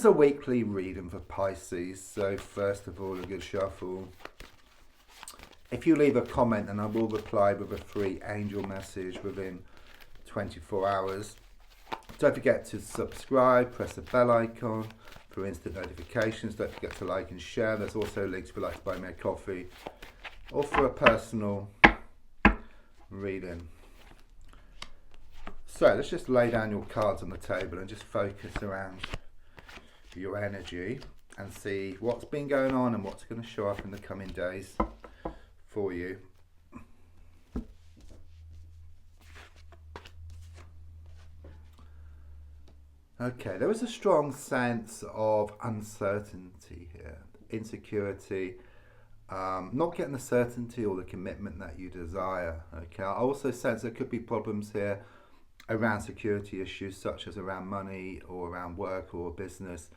It's a weekly reading for Pisces, so first of all, a good shuffle. If you leave a comment, then I will reply with a free angel message within 24 hours. Don't forget to subscribe, press the bell icon for instant notifications. Don't forget to like and share. There's also links if you'd like to buy me a coffee or for a personal reading. So let's just lay down your cards on the table and just focus around your energy and see what's been going on and what's going to show up in the coming days for you. Okay, there is a strong sense of uncertainty here, insecurity, not getting the certainty or the commitment that you desire. Okay, I also sense there could be problems here around security issues, such as around money or around work or business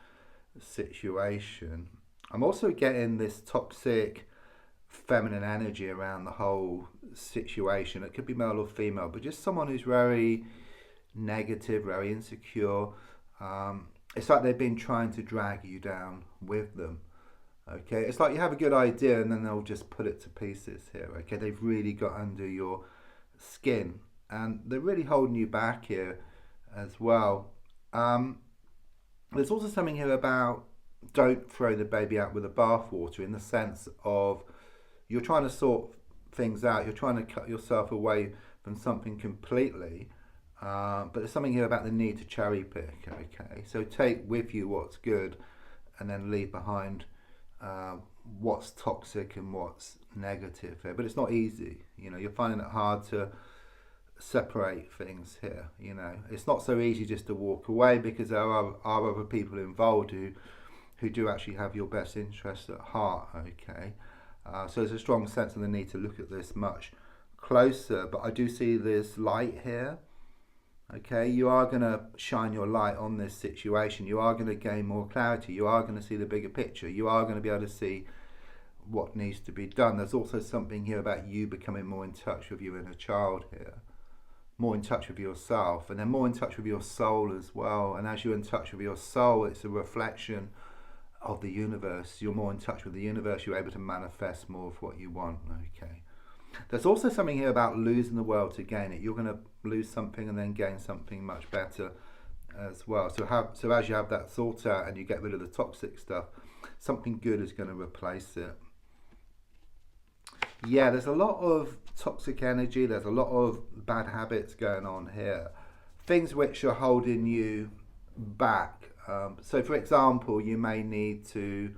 situation. I'm also getting this toxic feminine energy around the whole situation. It could be male or female, but just someone who's very negative, very insecure. It's like they've been trying to drag you down with them. Okay, it's like you have a good idea and then they'll just put it to pieces here. Okay, they've really got under your skin and they're really holding you back here as well. There's also something here about don't throw the baby out with the bathwater, in the sense of you're trying to sort things out, you're trying to cut yourself away from something completely, but there's something here about the need to cherry pick. Okay, so take with you what's good and then leave behind what's toxic and what's negative here. But it's not easy, you know, you're finding it hard to separate things here. You know, it's not so easy just to walk away, because there are other people involved who do actually have your best interests at heart. Okay, so there's a strong sense of the need to look at this much closer, but I do see this light here. Okay, you are going to shine your light on this situation, you are going to gain more clarity, you are going to see the bigger picture, you are going to be able to see what needs to be done. There's also something here about you becoming more in touch with your inner child here, more in touch with yourself, and then more in touch with your soul as well. And as you're in touch with your soul, it's a reflection of the universe. You're more in touch with the universe, you're able to manifest more of what you want. Okay, there's also something here about losing the world to gain it. You're going to lose something and then gain something much better as well. So as you have that sort out and you get rid of the toxic stuff, something good is going to replace it. Yeah, there's a lot of toxic energy, there's a lot of bad habits going on here, things which are holding you back. So for example, you may need to,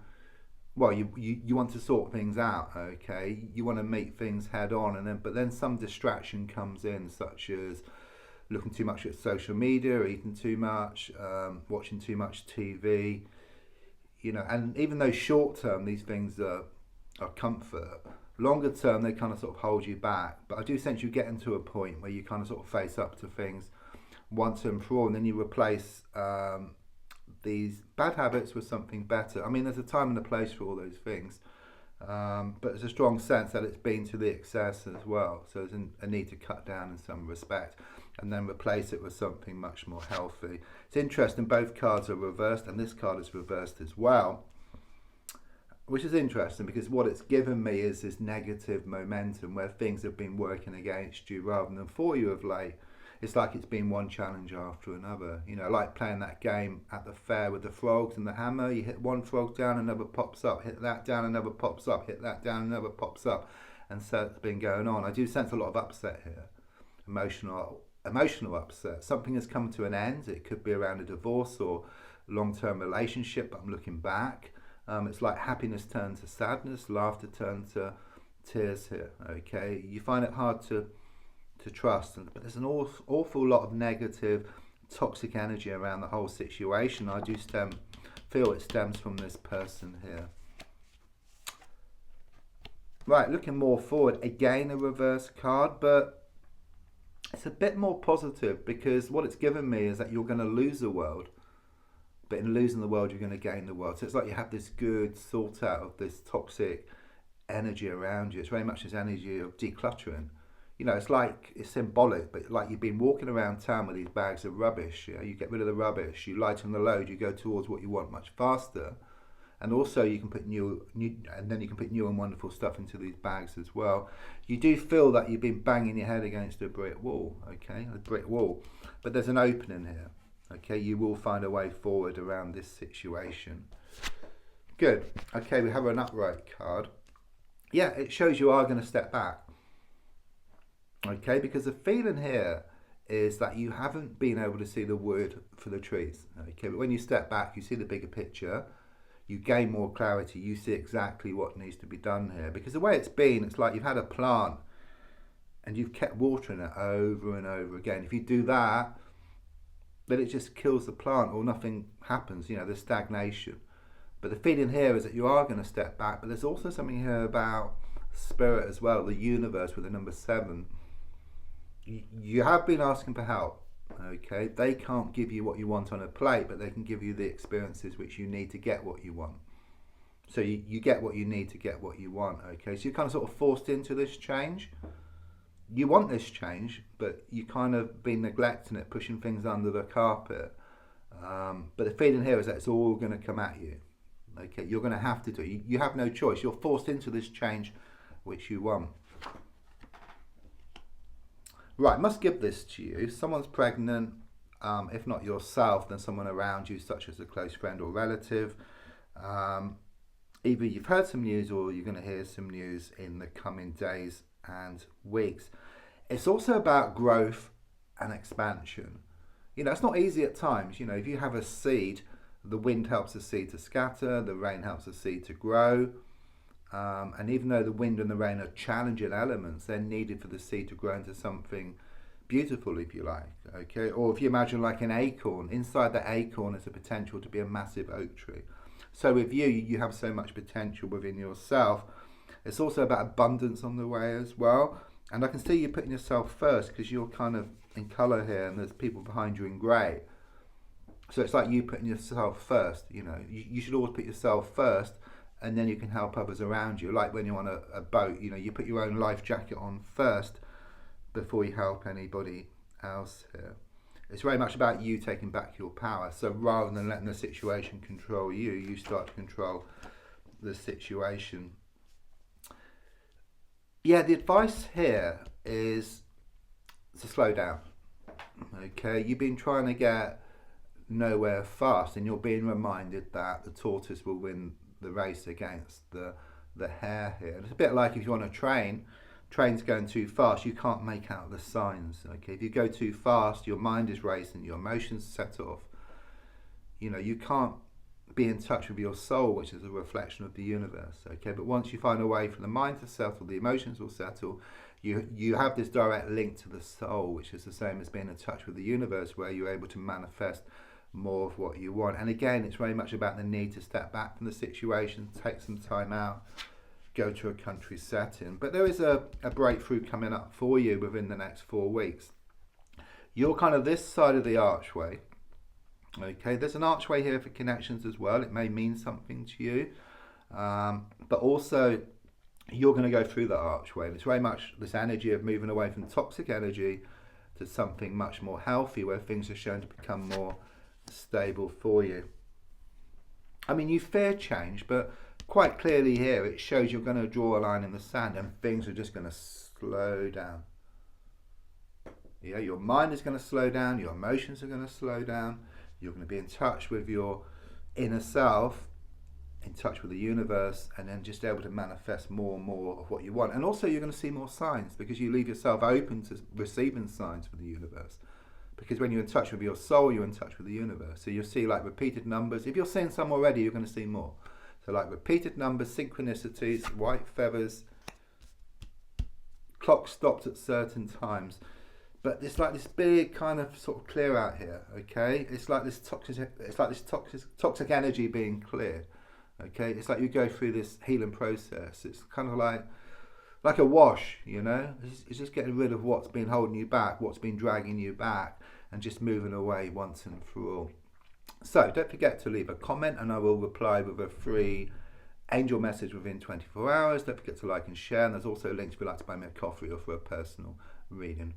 well, you want to sort things out. Okay, you want to meet things head on, and but then some distraction comes in, such as looking too much at social media, eating too much, watching too much TV, you know. And even though short term these things are comfort, longer term they kind of sort of hold you back. But I do sense you get into a point where you kind of sort of face up to things once and for all, and then you replace these bad habits with something better. I mean, there's a time and a place for all those things, but there's a strong sense that it's been to the excess as well. So there's a need to cut down in some respect and then replace it with something much more healthy. It's interesting, both cards are reversed and this card is reversed as well, which is interesting because what it's given me is this negative momentum where things have been working against you rather than for you of late. It's like it's been one challenge after another, you know, like playing that game at the fair with the frogs and the hammer. You hit one frog down, another pops up, hit that down, another pops up, hit that down, another pops up, and so it's been going on. I do sense a lot of upset here, emotional upset. Something has come to an end. It could be around a divorce or long-term relationship, but I'm looking back. It's like happiness turned to sadness, laughter turned to tears here. Okay, you find it hard to trust, but there's an awful lot of negative, toxic energy around the whole situation. I do feel it stems from this person here. Right, looking more forward, again a reverse card, but it's a bit more positive because what it's given me is that you're going to lose the world, but in losing the world you're going to gain the world. So it's like you have this good sort out of this toxic energy around you. It's very much this energy of decluttering. you know, it's symbolic, but like you've been walking around town with these bags of rubbish. You know, you get rid of the rubbish, you lighten the load, you go towards what you want much faster, and also you can put new, and then you can put new and wonderful stuff into these bags as well. You do feel that you've been banging your head against a brick wall, okay, a brick wall, but there's an opening here, okay. You will find a way forward around this situation. Good. Okay, we have an upright card. Yeah, it shows you are going to step back. Okay, because the feeling here is that you haven't been able to see the wood for the trees. Okay, but when you step back, you see the bigger picture, you gain more clarity, you see exactly what needs to be done here. Because the way it's been, it's like you've had a plant and you've kept watering it over and over again. If you do that, then it just kills the plant or nothing happens, you know, there's stagnation. But the feeling here is that you are going to step back, but there's also something here about spirit as well, the universe with the number 7. You have been asking for help, okay? They can't give you what you want on a plate, but they can give you the experiences which you need to get what you want. So you get what you need to get what you want, okay? So you're kind of sort of forced into this change. You want this change, but you kind of been neglecting it, pushing things under the carpet. But the feeling here is that it's all going to come at you, okay? You're going to have to do it. You have no choice. You're forced into this change which you want. Right, must give this to you. Someone's pregnant, if not yourself, then someone around you, such as a close friend or relative. Either you've heard some news or you're going to hear some news in the coming days and weeks. It's also about growth and expansion. You know, it's not easy at times. You know, if you have a seed, the wind helps the seed to scatter, the rain helps the seed to grow. And even though the wind and the rain are challenging elements, they're needed for the seed to grow into something beautiful, if you like, okay? Or if you imagine like an acorn, inside the acorn is the potential to be a massive oak tree. So with you have so much potential within yourself. It's also about abundance on the way as well. And I can see you putting yourself first because you're kind of in colour here and there's people behind you in grey. So it's like you putting yourself first, you know. You should always put yourself first, and then you can help others around you. Like when you're on a boat, you know, you put your own life jacket on first before you help anybody else here. It's very much about you taking back your power. So rather than letting the situation control you, you start to control the situation. Yeah, the advice here is to slow down. Okay, you've been trying to get nowhere fast, and you're being reminded that the tortoise will win the race against the hare here. And it's a bit like if you're on a train's going too fast, you can't make out the signs. Okay, if you go too fast, your mind is racing, your emotions set off. You know, you can't be in touch with your soul, which is a reflection of the universe. Okay, but once you find a way for the mind to settle, the emotions will settle. You have this direct link to the soul, which is the same as being in touch with the universe, where you're able to manifest more of what you want. And again, it's very much about the need to step back from the situation, take some time out, go to a country setting. But there is a breakthrough coming up for you within the next 4 weeks. You're kind of this side of the archway. Okay, there's an archway here for connections as well. It may mean something to you. But also, you're going to go through that archway. And it's very much this energy of moving away from toxic energy to something much more healthy, where things are shown to become more stable for you. I mean, you fear change, but quite clearly here it shows you're going to draw a line in the sand and things are just going to slow down. Yeah, your mind is going to slow down, your emotions are going to slow down, you're going to be in touch with your inner self, in touch with the universe, and then just able to manifest more and more of what you want. And also you're going to see more signs because you leave yourself open to receiving signs from the universe. Because when you're in touch with your soul, you're in touch with the universe. So you'll see like repeated numbers. If you're seeing some already, you're going to see more. So like repeated numbers, synchronicities, white feathers, clock stopped at certain times. But it's like this big kind of sort of clear out here, okay? It's like this toxic energy being cleared, okay? It's like you go through this healing process. It's kind of like a wash, you know? It's just getting rid of what's been holding you back, what's been dragging you back, and just moving away once and for all. So don't forget to leave a comment and I will reply with a free angel message within 24 hours. Don't forget to like and share. And there's also links if you'd like to buy me a coffee or for a personal reading.